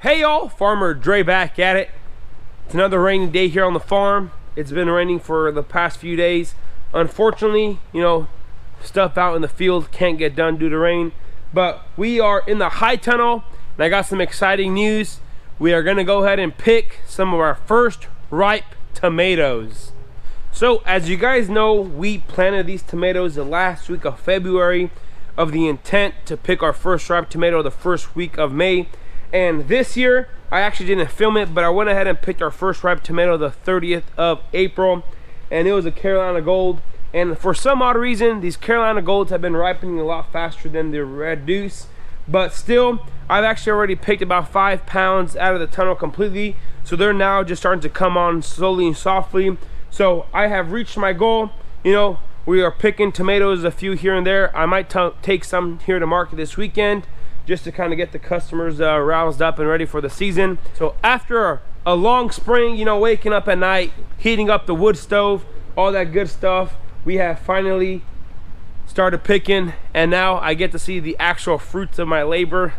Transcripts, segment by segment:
Hey y'all, Farmer Dre back at it. It's another rainy day here on the farm. It's been raining for the past few days. Unfortunately, stuff out in the field can't get done due to rain. But we are in the high tunnel, and I got some exciting news. We are gonna go ahead and pick some of our first ripe tomatoes. So as you guys know, we planted these tomatoes the last week of February, of the intent to pick our first ripe tomato the first week of May. And this year, I actually didn't film it, but I went ahead and picked our first ripe tomato the 30th of April, and it was a Carolina Gold. And for some odd reason, these Carolina Golds have been ripening a lot faster than the red deuce. But still, I've actually already picked about 5 pounds out of the tunnel completely, so they're now just starting to come on slowly and softly. So I have reached my goal. We are picking tomatoes, a few here and there. I might take some here to market this weekend, just to kind of get the customers roused up and ready for the season. So after a long spring, waking up at night, heating up the wood stove, all that good stuff, we have finally started picking, and now I get to see the actual fruits of my labor.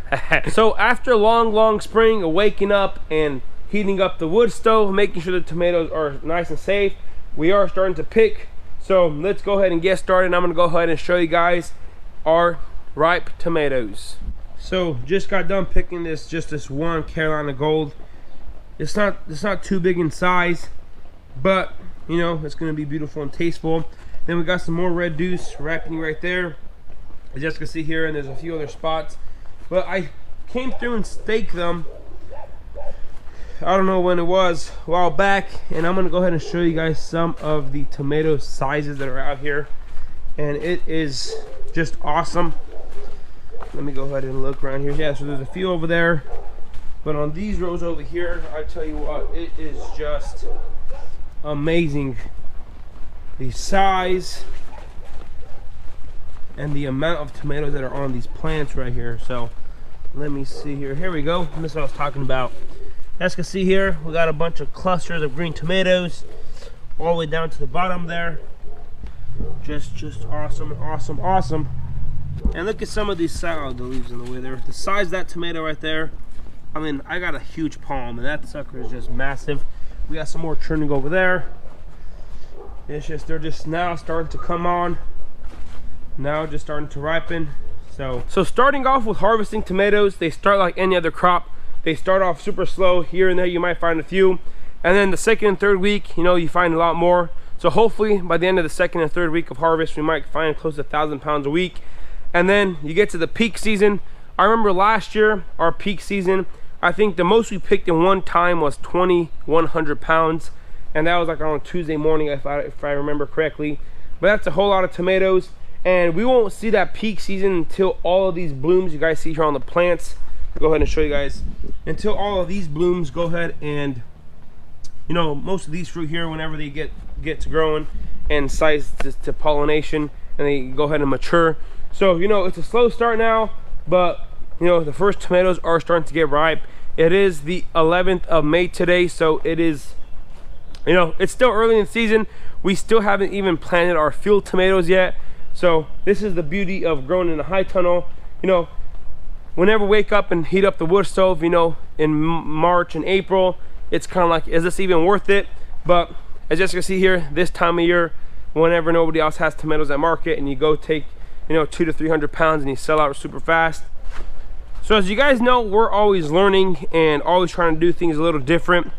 So after a long spring of waking up and heating up the wood stove, making sure the tomatoes are nice and safe, we are starting to pick. So let's go ahead and get started. I'm gonna go ahead and show you guys our ripe tomatoes. So just got done picking just this one Carolina Gold. It's not too big in size, but it's gonna be beautiful and tasteful. Then we got some more red deuce ripening right there, as you guys can see here, and there's a few other spots. But I came through and staked them, I don't know when it was, a while back, and I'm gonna go ahead and show you guys some of the tomato sizes that are out here, and it is just awesome. Let me go ahead and look around here. Yeah, so there's a few over there, but on these rows over here, I tell you what, it is just amazing. The size and the amount of tomatoes that are on these plants right here. So let me see here. Here we go. This is what I was talking about. As you can see here, we got a bunch of clusters of green tomatoes all the way down to the bottom there. Just awesome. And look at some of these, the leaves in the way there. The size of that tomato right there, I mean, I got a huge palm, and that sucker is just massive. We got some more churning over there. It's just, they're just now starting to come on. Now just starting to ripen. So starting off with harvesting tomatoes, they start like any other crop. They start off super slow. Here and there you might find a few. And then the second and third week, you find a lot more. So hopefully by the end of the second and third week of harvest, we might find close to 1,000 pounds a week. And then you get to the peak season. I remember last year, our peak season, I think the most we picked in one time was 2,100 pounds. And that was like on a Tuesday morning, if I remember correctly. But that's a whole lot of tomatoes. And we won't see that peak season until all of these blooms you guys see here on the plants. I'll go ahead and show you guys. Until all of these blooms go ahead and, most of these fruit here, whenever they get to growing and size to pollination, and they go ahead and mature. So, it's a slow start now, but, the first tomatoes are starting to get ripe. It is the 11th of May today, so it is, it's still early in the season. We still haven't even planted our field tomatoes yet. So this is the beauty of growing in a high tunnel. Whenever we wake up and heat up the wood stove, in March and April, it's kind of like, is this even worth it? But as you can see here, this time of year, whenever nobody else has tomatoes at market, and you go take 200 to 300 pounds and you sell out super fast. So as you guys know, we're always learning and always trying to do things a little different.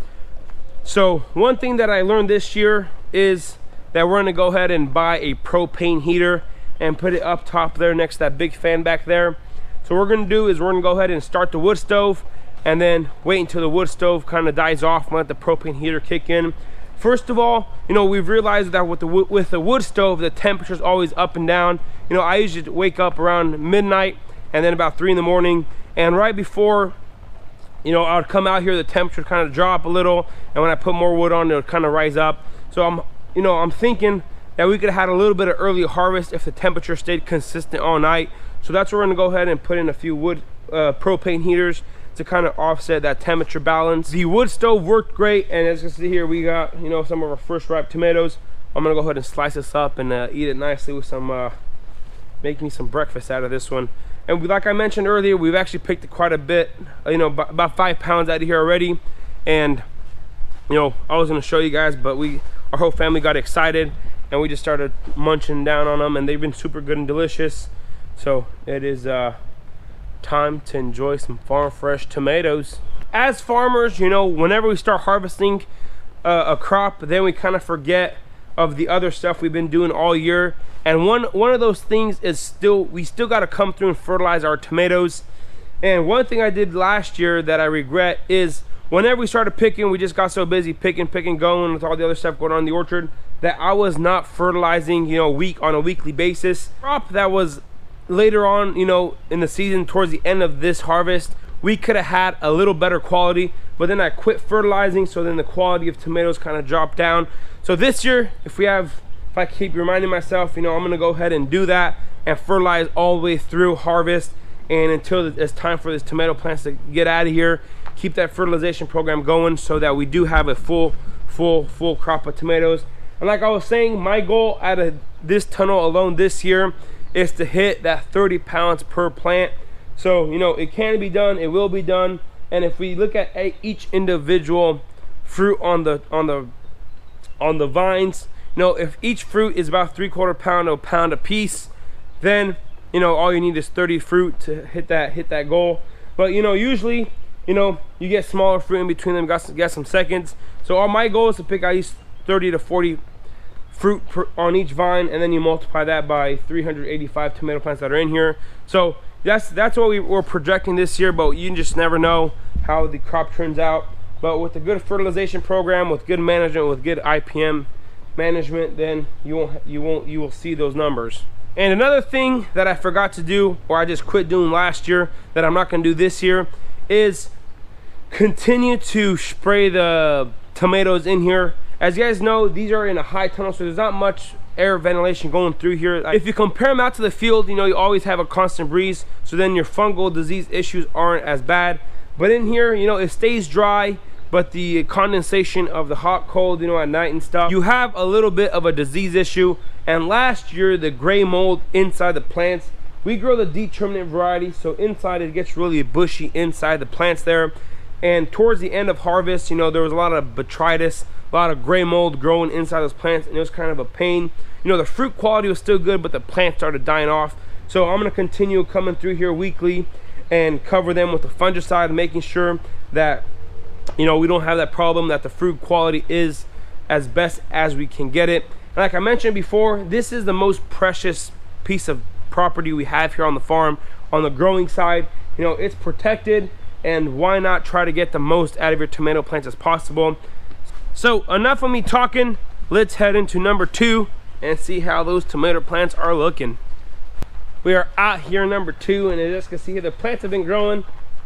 So one thing that I learned this year is that we're gonna go ahead and buy a propane heater and put it up top there next to that big fan back there. So what we're gonna do is we're gonna go ahead and start the wood stove, and then wait until the wood stove kind of dies off and let the propane heater kick in. First of all, we've realized that with the wood stove, the temperature is always up and down. I usually wake up around midnight and then about 3 in the morning, and right before I would come out here, the temperature kind of drop a little, and when I put more wood on, it would kind of rise up. So I'm thinking that we could have had a little bit of early harvest if the temperature stayed consistent all night. So that's where we're gonna go ahead and put in a few wood propane heaters to kind of offset that temperature balance. The wood stove worked great, and as you can see here, we got some of our first ripe tomatoes. I'm gonna go ahead and slice this up and eat it nicely with some make me some breakfast out of this one. And like I mentioned earlier, we've actually picked quite a bit, you know, about 5 pounds out of here already. And you know, I was going to show you guys, but our whole family got excited and we just started munching down on them, and they've been super good and delicious. So it is time to enjoy some farm fresh tomatoes. As farmers, you know, whenever we start harvesting a crop, then we kind of forget of the other stuff we've been doing all year. And one of those things is we still got to come through and fertilize our tomatoes. And one thing I did last year that I regret is whenever we started picking, we just got so busy picking, going with all the other stuff going on in the orchard that I was not fertilizing, you know, on a weekly basis. Crop that was later on, you know, in the season, towards the end of this harvest, we could have had a little better quality, but then I quit fertilizing, so then the quality of tomatoes kind of dropped down. So this year, if I keep reminding myself, you know, I'm gonna go ahead and do that and fertilize all the way through harvest, and until it's time for this tomato plants to get out of here, keep that fertilization program going so that we do have a full crop of tomatoes. And like I was saying, my goal out of this tunnel alone this year is to hit that 30 pounds per plant. So, you know, it can be done, it will be done. And if we look at each individual fruit on the vines, you know, if each fruit is about 3/4 pound to a pound a piece, then, you know, all you need is 30 fruit to hit that goal. But, you know, usually, you know, you get smaller fruit in between them, got some seconds. So all my goal is to pick at least 30 to 40 fruit on each vine, and then you multiply that by 385 tomato plants that are in here. So that's what we're projecting this year, but you just never know how the crop turns out. But with a good fertilization program, with good management, with good IPM management, then you will see those numbers. And another thing that I forgot to do, or I just quit doing last year, that I'm not going to do this year, is continue to spray the tomatoes in here. As you guys know, these are in a high tunnel, so there's not much air ventilation going through here. If you compare them out to the field, you know, you always have a constant breeze, so then your fungal disease issues aren't as bad. But in here, you know, it stays dry, but the condensation of the hot cold, you know, at night and stuff, you have a little bit of a disease issue. And last year, the gray mold inside the plants, we grow the determinate variety, so inside it gets really bushy inside the plants there. And towards the end of harvest, you know, there was a lot of botrytis, a lot of gray mold growing inside those plants, and it was kind of a pain. You know, the fruit quality was still good, but the plants started dying off. So I'm going to continue coming through here weekly and cover them with the fungicide, making sure that, you know, we don't have that problem, that the fruit quality is as best as we can get it. And like I mentioned before, this is the most precious piece of property we have here on the farm. On the growing side, you know, it's protected, and why not try to get the most out of your tomato plants as possible. So enough of me talking, let's head into number 2 and see how those tomato plants are looking. We are out here number 2, and as you can see here, the plants have been growing.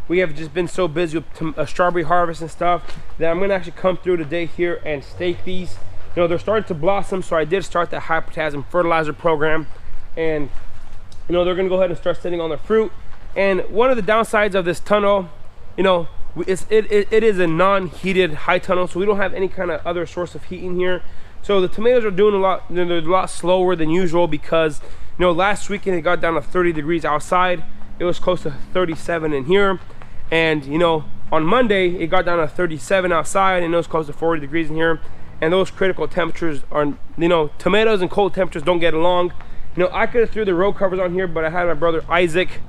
We have just been so busy with strawberry harvest and stuff that I'm gonna actually come through today here and stake these. You know, they're starting to blossom, so I did start the high potassium fertilizer program, and you know, they're gonna go ahead and start sitting on their fruit. And one of the downsides of this tunnel, you know, it is a non-heated high tunnel, so we don't have any kind of other source of heat in here. So the tomatoes are doing they're a lot slower than usual, because, you know, last weekend it got down to 30 degrees outside. It was close to 37 in here. And, you know, on Monday it got down to 37 outside, and it was close to 40 degrees in here. And those critical temperatures are, you know, tomatoes and cold temperatures don't get along. You know, I could have threw the row covers on here, but I had my brother Isaac.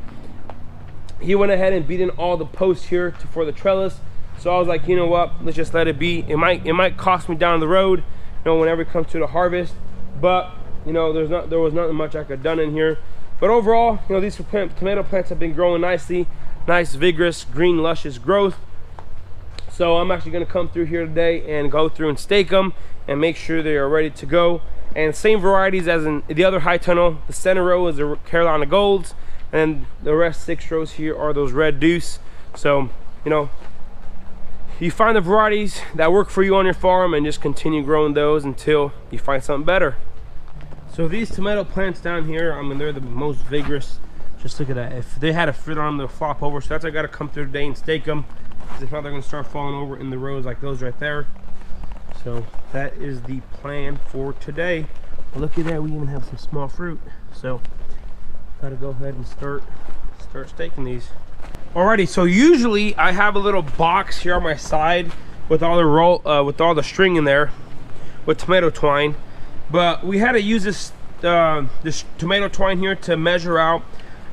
He went ahead and beat in all the posts here for the trellis. So I was like, you know what, let's just let it be. It might cost me down the road, you know, whenever it comes to the harvest. But, you know, there was nothing much I could have done in here. But overall, you know, these tomato plants have been growing nicely. Nice, vigorous, green, luscious growth. So I'm actually going to come through here today and go through and stake them and make sure they are ready to go. And same varieties as in the other high tunnel. The center row is the Carolina Golds, and the rest 6 rows here are those red deuce. So, you know, you find the varieties that work for you on your farm and just continue growing those until you find something better. So these tomato plants down here, I mean, they're the most vigorous. Just look at that. If they had a fruit on them, they'll flop over. So that's why I got to come through today and stake them, because if not, they're going to start falling over in the rows like those right there. So that is the plan for today. Well, look at that, we even have some small fruit. So gotta go ahead and start Start staking these. Alrighty, so usually I have a little box here on my side with all the string in there with tomato twine, but we had to use this this tomato twine here to measure out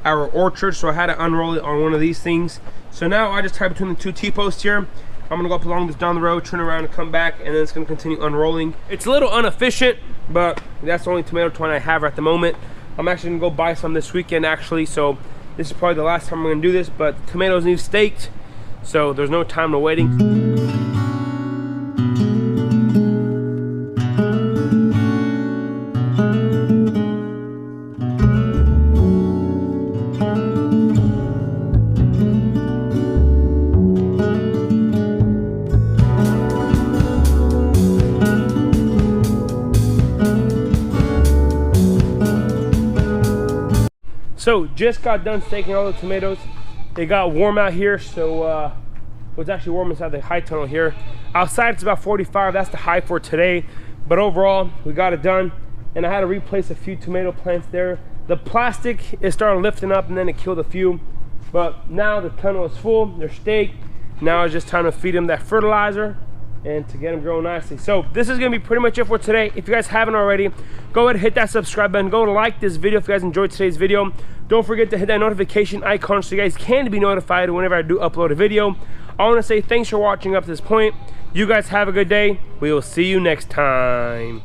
our orchard, so I had to unroll it on one of these things. So now I just tie between the two T-posts here. I'm gonna go up along this down the road, turn around and come back, and then it's gonna continue unrolling. It's a little inefficient, but that's the only tomato twine I have at the moment. I'm actually gonna go buy some this weekend actually, so this is probably the last time I'm gonna do this, but the tomatoes need staked, so there's no time to waiting. So just got done staking all the tomatoes. It got warm out here, so it's actually warm inside the high tunnel here. Outside it's about 45, that's the high for today. But overall, we got it done. And I had to replace a few tomato plants there. The plastic is starting lifting up and then it killed a few. But now the tunnel is full, they're staked. Now it's just time to feed them that fertilizer and to get them growing nicely. So this is gonna be pretty much it for today. If you guys haven't already, go ahead and hit that subscribe button. Go like this video if you guys enjoyed today's video. Don't forget to hit that notification icon so you guys can be notified whenever I do upload a video. I want to say thanks for watching up to this point. You guys have a good day. We will see you next time.